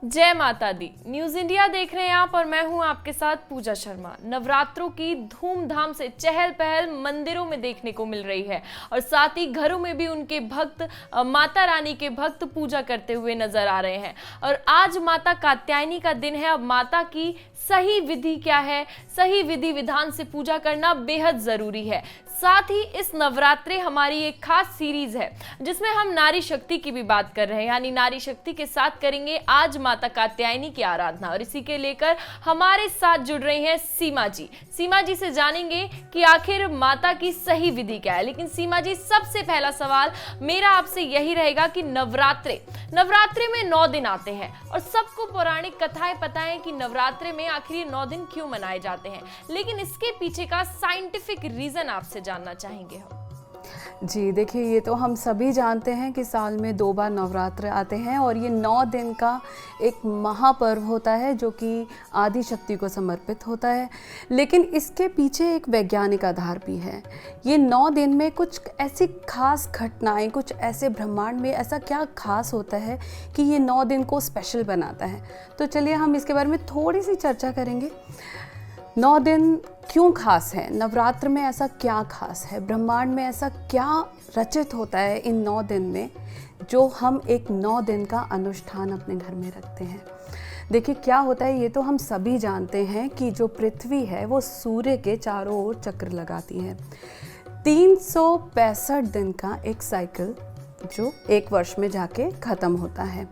जय माता दी। News India देख रहे हैं आप और मैं हूं आपके साथ पूजा शर्मा। नवरात्रों की धूमधाम से चहल पहल मंदिरों में देखने को मिल रही है और साथ ही घरों में भी उनके भक्त, माता रानी के भक्त पूजा करते हुए नजर आ रहे हैं। और आज माता कात्यायनी का दिन है। अब माता की सही विधि क्या है, सही विधि विधान से पूजा करना बेहद जरूरी है। साथ ही इस नवरात्रे हमारी एक खास सीरीज है जिसमें हम नारी शक्ति की भी बात कर रहे हैं, यानी नारी शक्ति के साथ करेंगे आज माता कात्यायनी की आराधना। और इसी के लेकर हमारे साथ जुड़ रही हैं सीमा जी। सीमा जी से जानेंगे कि आखिर माता की सही विधि क्या है। लेकिन सीमा जी, सबसे पहला सवाल मेरा आपसे यही रहेगा कि नवरात्रे में 9 दिन आते हैं और सबको पौराणिक कथाएं पता है कि नवरात्रे में आखिर ये 9 दिन क्यों मनाए जाते हैं, लेकिन इसके पीछे का साइंटिफिक रीजन आपसे जानना चाहेंगे हम। जी देखिए, ये तो हम सभी जानते हैं कि साल में 2 बार नवरात्र आते हैं और ये 9 दिन का एक महापर्व होता है जो कि आदि शक्ति को समर्पित होता है। लेकिन इसके पीछे एक वैज्ञानिक आधार भी है। ये 9 दिन में कुछ ऐसी खास घटनाएं, कुछ ऐसे ब्रह्मांड में ऐसा क्या खास होता है कि ये 9 दिन को स्पेशल बनाता है। तो चलिए हम इसके बारे में थोड़ी सी चर्चा करेंगे। 9 दिन क्यों खास है, नवरात्र में ऐसा क्या खास है, ब्रह्मांड में ऐसा क्या रचित होता है इन 9 दिन में जो हम एक 9 दिन का अनुष्ठान अपने घर में रखते हैं। देखिए क्या होता है, ये तो हम सभी जानते हैं कि जो पृथ्वी है वो सूर्य के चारों ओर चक्र लगाती है। 365 दिन का एक साइकिल जो एक वर्ष में जाके ख़त्म होता है।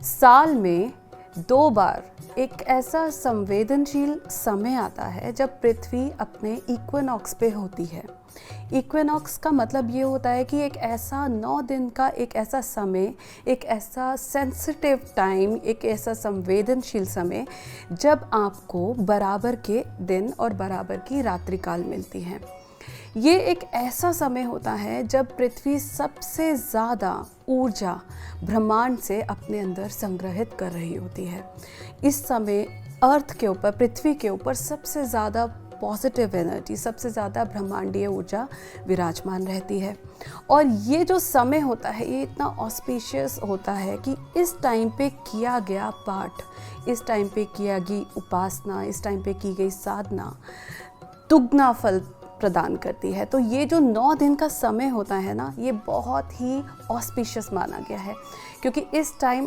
साल में 2 बार एक ऐसा संवेदनशील समय आता है जब पृथ्वी अपने इक्विनॉक्स पे होती है। इक्विनॉक्स का मतलब ये होता है कि एक ऐसा 9 दिन का एक ऐसा समय, एक ऐसा सेंसिटिव टाइम, एक ऐसा संवेदनशील समय जब आपको बराबर के दिन और बराबर की रात्रिकाल मिलती है। ये एक ऐसा समय होता है जब पृथ्वी सबसे ज़्यादा ऊर्जा ब्रह्मांड से अपने अंदर संग्रहित कर रही होती है। इस समय अर्थ के ऊपर, पृथ्वी के ऊपर सबसे ज़्यादा पॉजिटिव एनर्जी, सबसे ज़्यादा ब्रह्मांडीय ऊर्जा विराजमान रहती है। और ये जो समय होता है ये इतना ऑस्पिशियस होता है कि इस टाइम पे किया गया पाठ, इस टाइम पे किया गई उपासना, इस टाइम पे की गई साधना दुगना फल प्रदान करती है। तो ये जो 9 दिन का समय होता है ना, ये बहुत ही ऑस्पिशियस माना गया है क्योंकि इस टाइम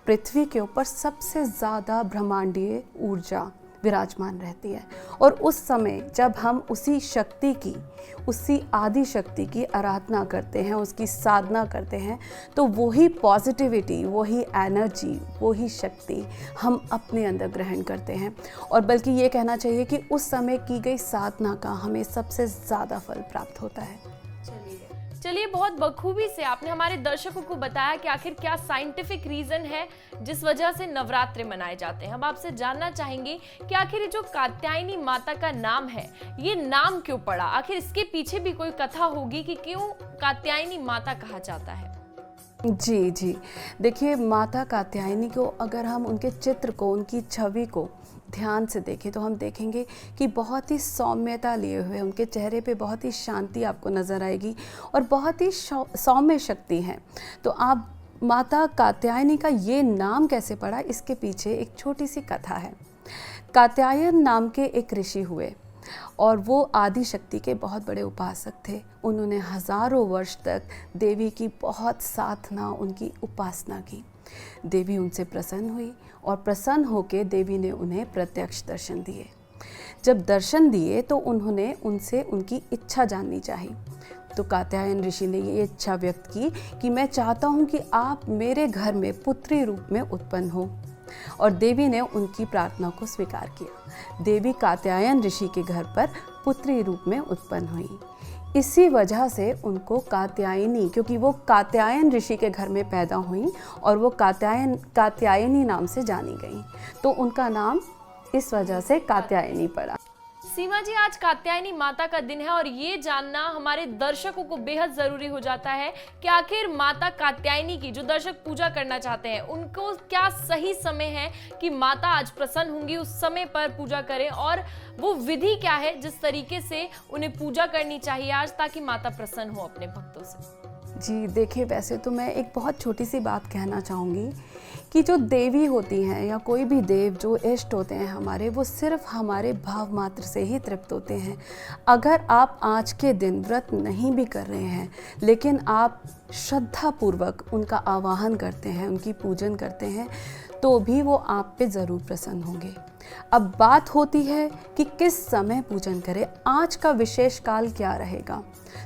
पृथ्वी के ऊपर सबसे ज़्यादा ब्रह्मांडीय ऊर्जा विराजमान रहती है। और उस समय जब हम उसी शक्ति की, उसी आदि शक्ति की आराधना करते हैं, उसकी साधना करते हैं, तो वही पॉजिटिविटी, वही एनर्जी, वही शक्ति हम अपने अंदर ग्रहण करते हैं। और बल्कि ये कहना चाहिए कि उस समय की गई साधना का हमें सबसे ज़्यादा फल प्राप्त होता है। चलिए, बहुत बखूबी से आपने हमारे दर्शकों को बताया कि आखिर क्या साइंटिफिक रीजन है जिस वजह से नवरात्रे मनाए जाते हैं। हम आपसे जानना चाहेंगे कि आखिर जो कात्यायनी माता का नाम है, ये नाम क्यों पड़ा, आखिर इसके पीछे भी कोई कथा होगी कि क्यों कात्यायनी माता कहा जाता है। जी देखिए, माता कात्यायनी को अगर हम उनके चित्र को, उनकी छवि को ध्यान से देखें तो हम देखेंगे कि बहुत ही सौम्यता लिए हुए उनके चेहरे पे बहुत ही शांति आपको नज़र आएगी और बहुत ही सौम्य शक्ति है। तो आप माता कात्यायनी का ये नाम कैसे पड़ा, इसके पीछे एक छोटी सी कथा है। कात्यायन नाम के एक ऋषि हुए और वो आदि शक्ति के बहुत बड़े उपासक थे। उन्होंने हज़ारों वर्ष तक देवी की बहुत साधना, उनकी उपासना की। देवी उनसे प्रसन्न हुई और प्रसन्न होकर देवी ने उन्हें प्रत्यक्ष दर्शन दिए। जब दर्शन दिए तो उन्होंने उनसे उनकी इच्छा जाननी चाहिए। तो कात्यायन ऋषि ने ये इच्छा व्यक्त की कि मैं चाहता हूँ कि आप मेरे घर में पुत्री रूप में उत्पन्न हो। और देवी ने उनकी प्रार्थना को स्वीकार किया। देवी कात्यायन ऋषि के घर पर पुत्री रूप में उत्पन्न हुई। इसी वजह से उनको कात्यायनी, क्योंकि वो कात्यायन ऋषि के घर में पैदा हुई और वो कात्यायनी नाम से जानी गई, तो उनका नाम इस वजह से कात्यायनी पड़ा। सीमा जी, आज कात्यायनी माता का दिन है और ये जानना हमारे दर्शकों को बेहद जरूरी हो जाता है कि आखिर माता कात्यायनी की, जो दर्शक पूजा करना चाहते हैं, उनको क्या सही समय है कि माता आज प्रसन्न होंगी, उस समय पर पूजा करें, और वो विधि क्या है जिस तरीके से उन्हें पूजा करनी चाहिए आज, ताकि माता प्रसन्न हो अपने भक्तों से। जी देखिए, वैसे तो मैं एक बहुत छोटी सी बात कहना चाहूँगी कि जो देवी होती हैं या कोई भी देव, जो इष्ट होते हैं हमारे, वो सिर्फ हमारे भाव मात्र से ही तृप्त होते हैं। अगर आप आज के दिन व्रत नहीं भी कर रहे हैं, लेकिन आप श्रद्धापूर्वक उनका आवाहन करते हैं, उनकी पूजन करते हैं, तो भी वो आप पे ज़रूर प्रसन्न होंगे। अब बात होती है कि किस समय पूजन करें, आज का विशेष काल क्या रहेगा।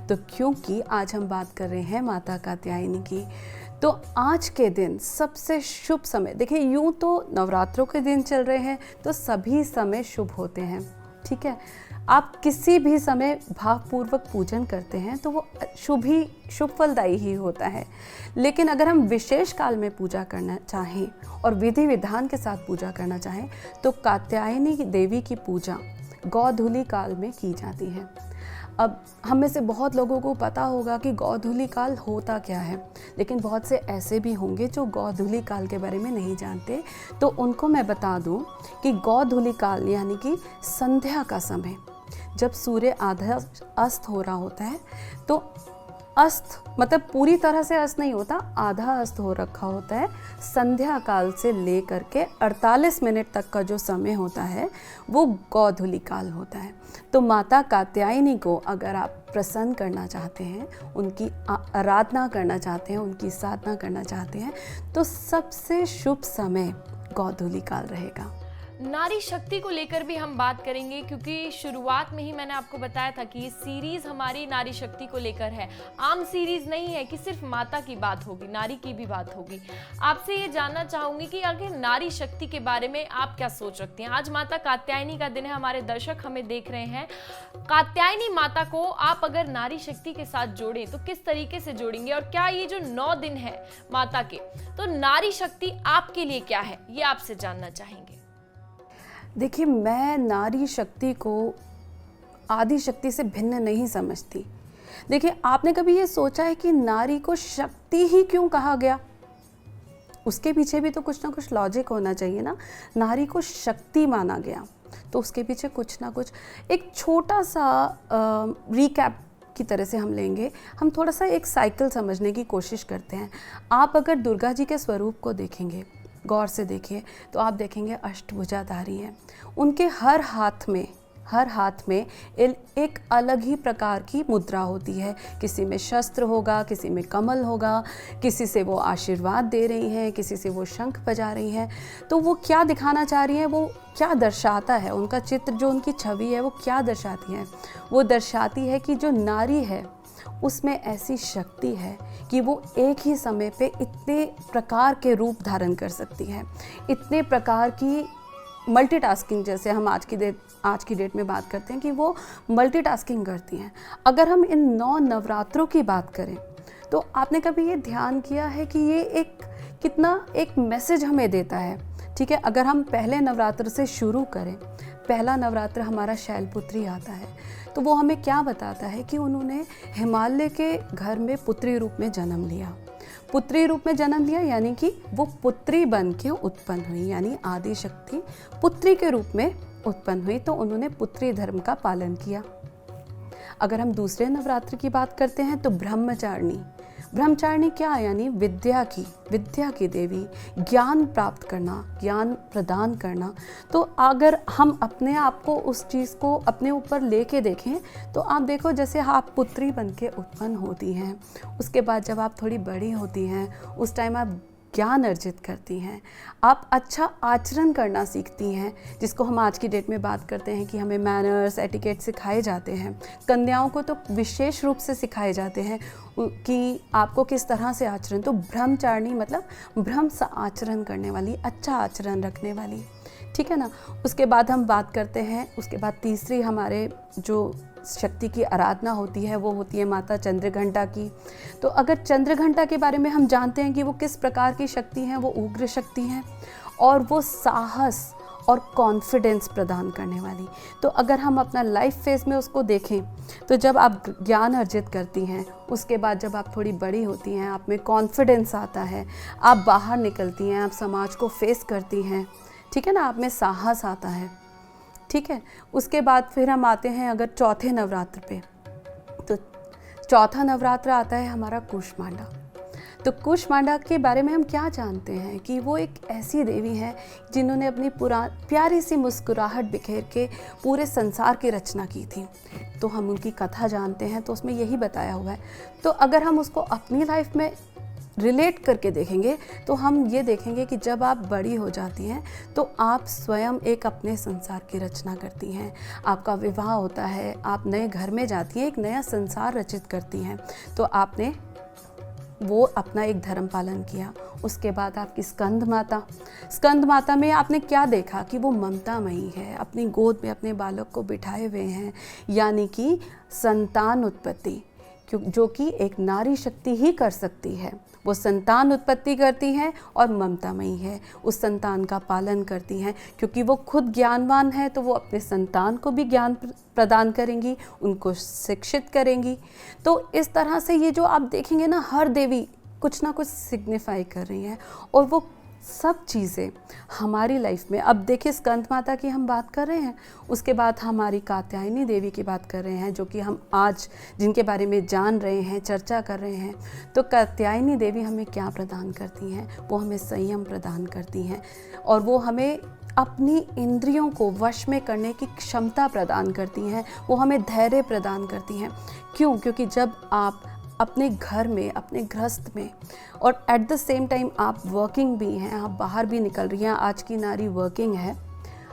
तो क्योंकि आज हम बात कर रहे हैं माता कात्यायनी की, तो आज के दिन सबसे शुभ समय, देखिए यूँ तो नवरात्रों के दिन चल रहे हैं तो सभी समय शुभ होते हैं, ठीक है। आप किसी भी समय भावपूर्वक पूजन करते हैं तो वो शुभ फलदायी ही होता है। लेकिन अगर हम विशेष काल में पूजा करना चाहें और विधि विधान के साथ पूजा करना चाहें तो कात्यायनी देवी की पूजा गोधूली काल में की जाती है। अब हम में से बहुत लोगों को पता होगा कि गोधूली काल होता क्या है, लेकिन बहुत से ऐसे भी होंगे जो गोधूली काल के बारे में नहीं जानते। तो उनको मैं बता दूं कि गोधूली काल यानी कि संध्या का समय, जब सूर्य आधा अस्त हो रहा होता है, तो अस्त मतलब पूरी तरह से अस्त नहीं होता, आधा अस्त हो रखा होता है। संध्या काल से लेकर के 48 मिनट तक का जो समय होता है वो गोधूली काल होता है। तो माता कात्यायनी को अगर आप प्रसन्न करना चाहते हैं, उनकी आराधना करना चाहते हैं, उनकी साधना करना चाहते हैं, तो सबसे शुभ समय गोधूली काल रहेगा। नारी शक्ति को लेकर भी हम बात करेंगे, क्योंकि शुरुआत में ही मैंने आपको बताया था कि ये सीरीज हमारी नारी शक्ति को लेकर है। आम सीरीज नहीं है कि सिर्फ माता की बात होगी, नारी की भी बात होगी। आपसे ये जानना चाहूंगी कि आखिर नारी शक्ति के बारे में आप क्या सोच रखती हैं। आज माता कात्यायनी का दिन है, हमारे दर्शक हमें देख रहे हैं। कात्यायनी माता को आप अगर नारी शक्ति के साथ जोड़ें तो किस तरीके से जोड़ेंगे, और क्या ये जो 9 दिन है माता के, तो नारी शक्ति आपके लिए क्या है, ये आपसे जानना चाहेंगे। देखिए, मैं नारी शक्ति को आदि शक्ति से भिन्न नहीं समझती। देखिए, आपने कभी ये सोचा है कि नारी को शक्ति ही क्यों कहा गया? उसके पीछे भी तो कुछ ना कुछ लॉजिक होना चाहिए ना। नारी को शक्ति माना गया तो उसके पीछे कुछ ना कुछ, एक छोटा सा रिकैप की तरह से हम लेंगे। हम थोड़ा सा एक साइकिल समझने की कोशिश करते हैं। आप अगर दुर्गा जी के स्वरूप को देखेंगे, गौर से देखिए, तो आप देखेंगे अष्टभुजाधारी हैं। उनके हर हाथ में एक अलग ही प्रकार की मुद्रा होती है। किसी में शस्त्र होगा, किसी में कमल होगा, किसी से वो आशीर्वाद दे रही हैं, किसी से वो शंख बजा रही हैं। तो वो क्या दिखाना चाह रही हैं, वो क्या दर्शाता है, उनका चित्र, जो उनकी छवि है, वो क्या दर्शाती है? वो दर्शाती है कि जो नारी है उसमें ऐसी शक्ति है कि वो एक ही समय पे इतने प्रकार के रूप धारण कर सकती है, इतने प्रकार की मल्टीटास्किंग, जैसे हम आज की डेट में बात करते हैं कि वो मल्टीटास्किंग करती हैं। अगर हम इन 9 नवरात्रों की बात करें तो आपने कभी ये ध्यान किया है कि ये कितना एक मैसेज हमें देता है, ठीक है। अगर हम पहले नवरात्र से शुरू करें, पहला नवरात्र हमारा शैलपुत्री आता है, तो वो हमें क्या बताता है कि उन्होंने हिमालय के घर में पुत्री रूप में जन्म लिया। पुत्री रूप में जन्म लिया यानी कि वो पुत्री बन के उत्पन्न हुई, यानी आदि शक्ति पुत्री के रूप में उत्पन्न हुई, तो उन्होंने पुत्री धर्म का पालन किया। अगर हम दूसरे नवरात्र की बात करते हैं तो ब्रह्मचारिणी क्या, यानी विद्या की देवी, ज्ञान प्राप्त करना, ज्ञान प्रदान करना। तो अगर हम अपने आप को, उस चीज़ को अपने ऊपर लेके देखें तो आप देखो, जैसे आप पुत्री बन के उत्पन्न होती हैं, उसके बाद जब आप थोड़ी बड़ी होती हैं, उस टाइम आप ज्ञान अर्जित करती हैं, आप अच्छा आचरण करना सीखती हैं, जिसको हम आज की डेट में बात करते हैं कि हमें मैनर्स, एटिकेट सिखाए जाते हैं। कन्याओं को तो विशेष रूप से सिखाए जाते हैं कि आपको किस तरह से आचरण, तो ब्रह्मचारिणी मतलब ब्रह्म सा आचरण करने वाली, अच्छा आचरण रखने वाली, ठीक है ना। उसके बाद हम बात करते हैं, उसके बाद तीसरी हमारे जो शक्ति की आराधना होती है वो होती है माता चंद्रघंटा की। तो अगर चंद्रघंटा के बारे में हम जानते हैं कि वो किस प्रकार की शक्ति हैं, वो उग्र शक्ति हैं और वो साहस और कॉन्फिडेंस प्रदान करने वाली। तो अगर हम अपना लाइफ फेज में उसको देखें तो जब आप ज्ञान अर्जित करती हैं, उसके बाद जब आप थोड़ी बड़ी होती हैं, आप में कॉन्फिडेंस आता है, आप बाहर निकलती हैं, आप समाज को फेस करती हैं, ठीक है ना, आप में साहस आता है, ठीक है। उसके बाद फिर हम आते हैं अगर चौथे नवरात्र पे, तो चौथा नवरात्र आता है हमारा कूष्मांडा। तो कूष्मांडा के बारे में हम क्या जानते हैं कि वो एक ऐसी देवी हैं जिन्होंने अपनी प्यारी सी मुस्कुराहट बिखेर के पूरे संसार की रचना की थी। तो हम उनकी कथा जानते हैं, तो उसमें यही बताया हुआ है। तो अगर हम उसको अपनी लाइफ में रिलेट करके देखेंगे तो हम ये देखेंगे कि जब आप बड़ी हो जाती हैं तो आप स्वयं एक अपने संसार की रचना करती हैं। आपका विवाह होता है, आप नए घर में जाती हैं, एक नया संसार रचित करती हैं। तो आपने वो अपना एक धर्म पालन किया। उसके बाद आपकी स्कंद माता में आपने क्या देखा कि वो ममतामयी है, अपनी गोद में अपने बालक को बिठाए हुए हैं, यानी कि संतान उत्पत्ति जो कि एक नारी शक्ति ही कर सकती है। वो संतान उत्पत्ति करती हैं और ममतामयी है, उस संतान का पालन करती हैं। क्योंकि वो खुद ज्ञानवान है तो वो अपने संतान को भी ज्ञान प्रदान करेंगी, उनको शिक्षित करेंगी। तो इस तरह से ये जो आप देखेंगे ना, हर देवी कुछ ना कुछ सिग्निफाई कर रही हैं और वो सब चीज़ें हमारी लाइफ में। अब देखिए, स्कंद माता की हम बात कर रहे हैं, उसके बाद हमारी कात्यायनी देवी की बात कर रहे हैं, जो कि हम आज जिनके बारे में जान रहे हैं, चर्चा कर रहे हैं। तो कात्यायनी देवी हमें क्या प्रदान करती हैं? वो हमें संयम प्रदान करती हैं और वो हमें अपनी इंद्रियों को वश में करने की क्षमता प्रदान करती हैं। वो हमें धैर्य प्रदान करती हैं। क्यों? क्योंकि जब आप अपने घर में, अपने गृहस्थ में, और एट द सेम टाइम आप वर्किंग भी हैं, आप बाहर भी निकल रही हैं। आज की नारी वर्किंग है।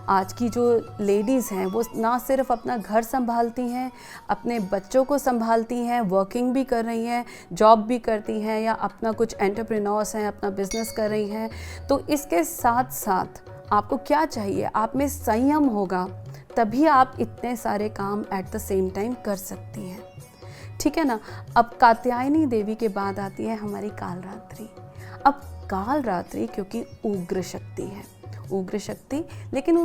आज की जो लेडीज़ हैं वो ना सिर्फ अपना घर संभालती हैं, अपने बच्चों को संभालती हैं, वर्किंग भी कर रही हैं, जॉब भी करती हैं, या अपना कुछ एंटरप्रेन्योर्स हैं, अपना बिजनेस कर रही हैं। तो इसके साथ साथ आपको क्या चाहिए? आप में संयम होगा, तभी आप इतने सारे काम एट द सेम टाइम कर सकती हैं। ठीक है ना। अब कात्यायनी देवी के बाद आती है हमारी कालरात्रि। अब कालरात्रि क्योंकि उग्र शक्ति है, उग्र शक्ति, लेकिन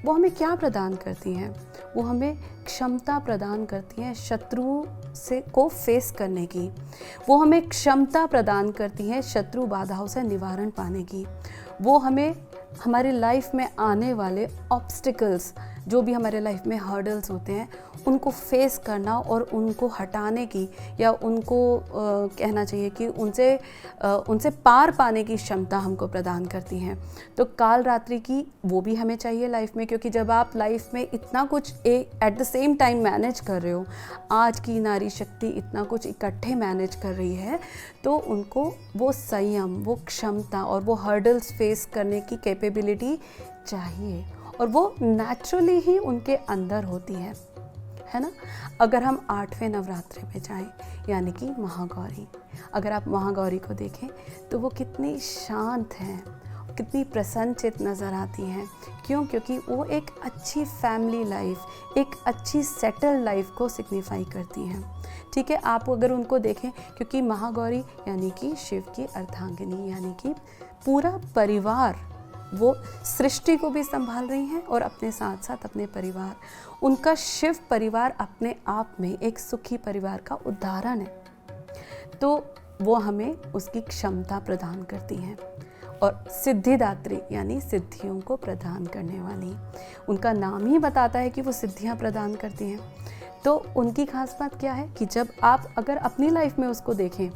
वो हमें क्या प्रदान करती हैं? वो हमें क्षमता प्रदान करती हैं शत्रु को फेस करने की। वो हमें क्षमता प्रदान करती हैं शत्रु बाधाओं से निवारण पाने की। वो हमें हमारे लाइफ में आने वाले ऑब्स्टिकल्स, जो भी हमारे लाइफ में हर्डल्स होते हैं, उनको फेस करना और उनको हटाने की, या उनको कहना चाहिए कि उनसे पार पाने की क्षमता हमको प्रदान करती हैं। तो कालरात्रि की वो भी हमें चाहिए लाइफ में, क्योंकि जब आप लाइफ में इतना कुछ at the same time manage कर रहे हो, आज की नारी शक्ति इतना कुछ इकट्ठे मैनेज कर रही है, तो उनको वो संयम, वो क्षमता और वो हर्डल्स फेस करने की कैपेबिलिटी चाहिए, और वो नेचुरली ही उनके अंदर होती है ना। अगर हम 8वें नवरात्रि में जाएं, यानी कि महागौरी, अगर आप महागौरी को देखें तो वो कितनी शांत हैं, कितनी प्रसन्नचित नज़र आती हैं। क्यों? क्योंकि वो एक अच्छी फैमिली लाइफ, एक अच्छी सेटल्ड लाइफ को सिग्निफाई करती हैं। ठीक है, आप अगर उनको देखें, क्योंकि महागौरी यानी कि शिव की अर्धांगिनी, यानी कि पूरा परिवार, वो सृष्टि को भी संभाल रही हैं और अपने साथ साथ अपने परिवार। उनका शिव परिवार अपने आप में एक सुखी परिवार का उदाहरण है। तो वो हमें उसकी क्षमता प्रदान करती हैं। और सिद्धिदात्री यानी सिद्धियों को प्रदान करने वाली, उनका नाम ही बताता है कि वो सिद्धियां प्रदान करती हैं। तो उनकी खास बात क्या है कि जब आप अगर अपनी लाइफ में उसको देखें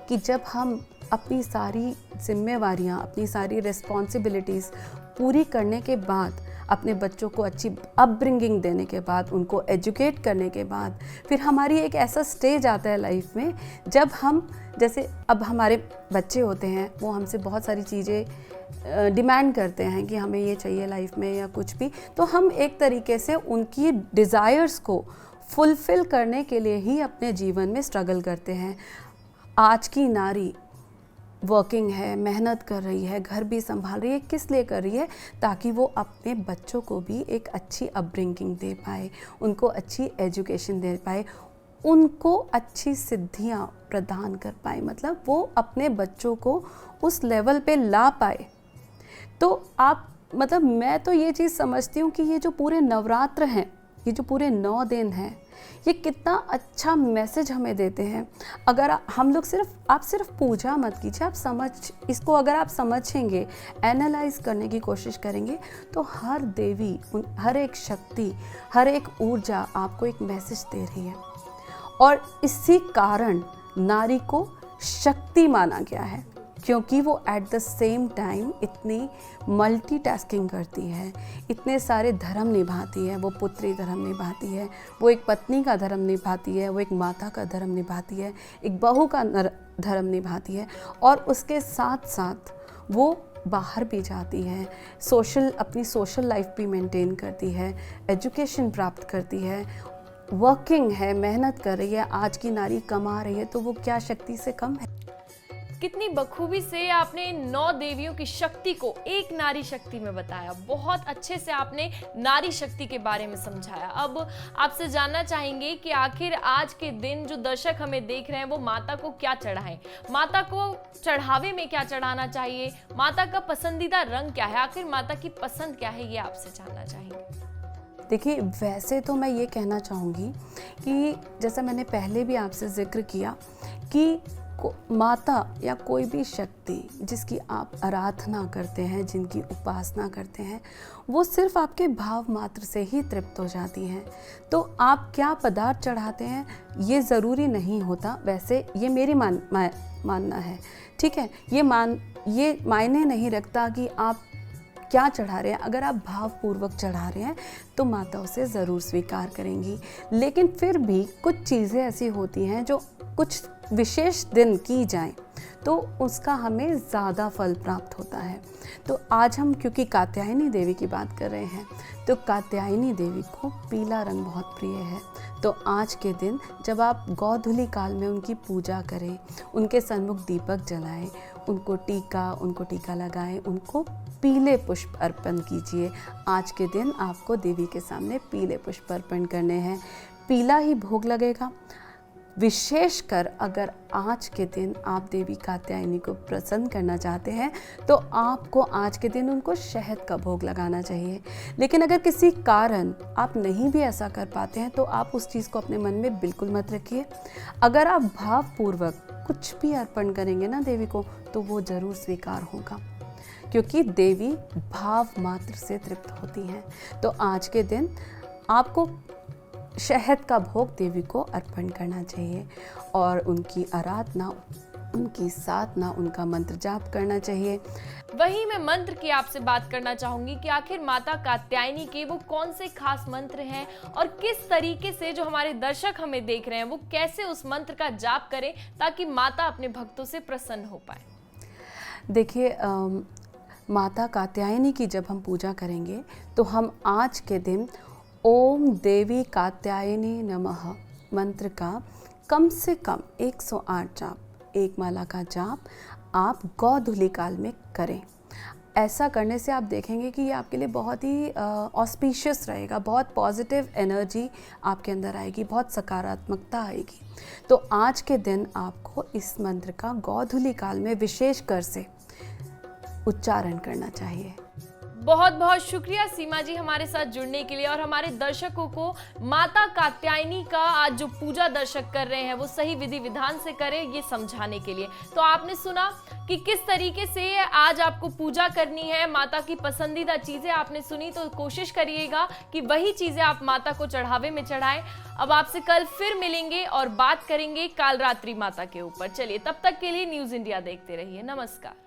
कि जब हम अपनी सारी जिम्मेवारियां, अपनी सारी रिस्पॉन्सिबिलिटीज़ पूरी करने के बाद, अपने बच्चों को अच्छी अपब्रिंगिंग देने के बाद, उनको एजुकेट करने के बाद, फिर हमारी एक ऐसा स्टेज आता है लाइफ में जब हम, जैसे अब हमारे बच्चे होते हैं, वो हमसे बहुत सारी चीज़ें डिमांड करते हैं कि हमें ये चाहिए लाइफ में या कुछ भी। तो हम एक तरीके से उनकी डिज़ायर्स को फुलफ़िल करने के लिए ही अपने जीवन में स्ट्रगल करते हैं। आज की नारी वर्किंग है, मेहनत कर रही है, घर भी संभाल रही है, किस लिए कर रही है? ताकि वो अपने बच्चों को भी एक अच्छी अपब्रिंगिंग दे पाए, उनको अच्छी एजुकेशन दे पाए, उनको अच्छी सिद्धियां प्रदान कर पाए, मतलब वो अपने बच्चों को उस लेवल पे ला पाए। तो आप, मतलब मैं तो ये चीज़ समझती हूँ कि ये जो पूरे नवरात्र हैं, ये जो पूरे 9 दिन हैं, ये कितना अच्छा मैसेज हमें देते हैं। अगर हम लोग आप सिर्फ पूजा मत कीजिए, आप इसको अगर आप समझेंगे, एनालाइज करने की कोशिश करेंगे, तो हर देवी, हर एक शक्ति, हर एक ऊर्जा आपको एक मैसेज दे रही है। और इसी कारण नारी को शक्ति माना गया है, क्योंकि वो एट द सेम टाइम इतनी मल्टीटास्किंग करती है, इतने सारे धर्म निभाती है। वो पुत्री धर्म निभाती है, वो एक पत्नी का धर्म निभाती है, वो एक माता का धर्म निभाती है, एक बहू का धर्म निभाती है, और उसके साथ साथ वो बाहर भी जाती है, अपनी सोशल लाइफ भी मेंटेन करती है, एजुकेशन प्राप्त करती है, वर्किंग है, मेहनत कर रही है। आज की नारी कमा रही है, तो वो क्या शक्ति से कम है? कितनी बखूबी से आपने 9 देवियों की शक्ति को एक नारी शक्ति में बताया। बहुत अच्छे से आपने नारी शक्ति के बारे में समझाया। अब आपसे जानना चाहेंगे कि आखिर आज के दिन जो दर्शक हमें देख रहे हैं वो माता को क्या चढ़ाएं, माता को चढ़ावे में क्या चढ़ाना चाहिए, माता का पसंदीदा रंग क्या है, आखिर माता की पसंद क्या है, ये आपसे जानना चाहेंगे। देखिए, वैसे तो मैं ये कहना चाहूँगी कि जैसा मैंने पहले भी आपसे जिक्र किया कि माता या कोई भी शक्ति जिसकी आप आराधना करते हैं, जिनकी उपासना करते हैं, वो सिर्फ आपके भाव मात्र से ही तृप्त हो जाती हैं। तो आप क्या पदार्थ चढ़ाते हैं ये ज़रूरी नहीं होता। वैसे ये मेरी मानना है, ठीक है। ये मायने नहीं रखता कि आप क्या चढ़ा रहे हैं। अगर आप भावपूर्वक चढ़ा रहे हैं तो माता उसे ज़रूर स्वीकार करेंगी। लेकिन फिर भी कुछ चीज़ें ऐसी होती हैं जो कुछ विशेष दिन की जाएं तो उसका हमें ज़्यादा फल प्राप्त होता है। तो आज हम क्योंकि कात्यायनी देवी की बात कर रहे हैं, तो कात्यायनी देवी को पीला रंग बहुत प्रिय है। तो आज के दिन जब आप गोधूली काल में उनकी पूजा करें, उनके सन्मुख दीपक जलाएं, उनको टीका लगाएं, उनको पीले पुष्प अर्पण कीजिए। आज के दिन आपको देवी के सामने पीले पुष्प अर्पण करने हैं, पीला ही भोग लगेगा। विशेषकर अगर आज के दिन आप देवी कात्यायनी को प्रसन्न करना चाहते हैं तो आपको आज के दिन उनको शहद का भोग लगाना चाहिए। लेकिन अगर किसी कारण आप नहीं भी ऐसा कर पाते हैं तो आप उस चीज़ को अपने मन में बिल्कुल मत रखिए। अगर आप भावपूर्वक कुछ भी अर्पण करेंगे ना देवी को, तो वो ज़रूर स्वीकार होगा, क्योंकि देवी भाव मात्र से तृप्त होती हैं। तो आज के दिन आपको शहद का भोग देवी को अर्पण करना चाहिए और उनकी आराधना, उनकी साधना, उनका मंत्र जाप करना चाहिए। वहीं मैं मंत्र की आपसे बात करना चाहूंगी कि आखिर माता कात्यायनी के वो कौन से खास मंत्र हैं और किस तरीके से जो हमारे दर्शक हमें देख रहे हैं वो कैसे उस मंत्र का जाप करें ताकि माता अपने भक्तों से प्रसन्न हो पाए। देखिए, माता कात्यायनी की जब हम पूजा करेंगे तो हम आज के दिन ओम देवी कात्यायनी नमः मंत्र का कम से कम 108 जाप, एक माला का जाप आप गोधूली काल में करें। ऐसा करने से आप देखेंगे कि ये आपके लिए बहुत ही ऑस्पिशियस रहेगा, बहुत पॉजिटिव एनर्जी आपके अंदर आएगी, बहुत सकारात्मकता आएगी। तो आज के दिन आपको इस मंत्र का गोधूली काल में विशेषकर से उच्चारण करना चाहिए। बहुत बहुत शुक्रिया सीमा जी हमारे साथ जुड़ने के लिए और हमारे दर्शकों को माता कात्यायनी का आज जो पूजा दर्शक कर रहे हैं वो सही विधि विधान से करें ये समझाने के लिए। तो आपने सुना कि किस तरीके से आज आपको पूजा करनी है, माता की पसंदीदा चीजें आपने सुनी, तो कोशिश करिएगा कि वही चीजें आप माता को चढ़ावे में चढ़ाएं। अब आपसे कल फिर मिलेंगे और बात करेंगे कालरात्रि माता के ऊपर। चलिए, तब तक के लिए न्यूज़ इंडिया देखते रहिए। नमस्कार।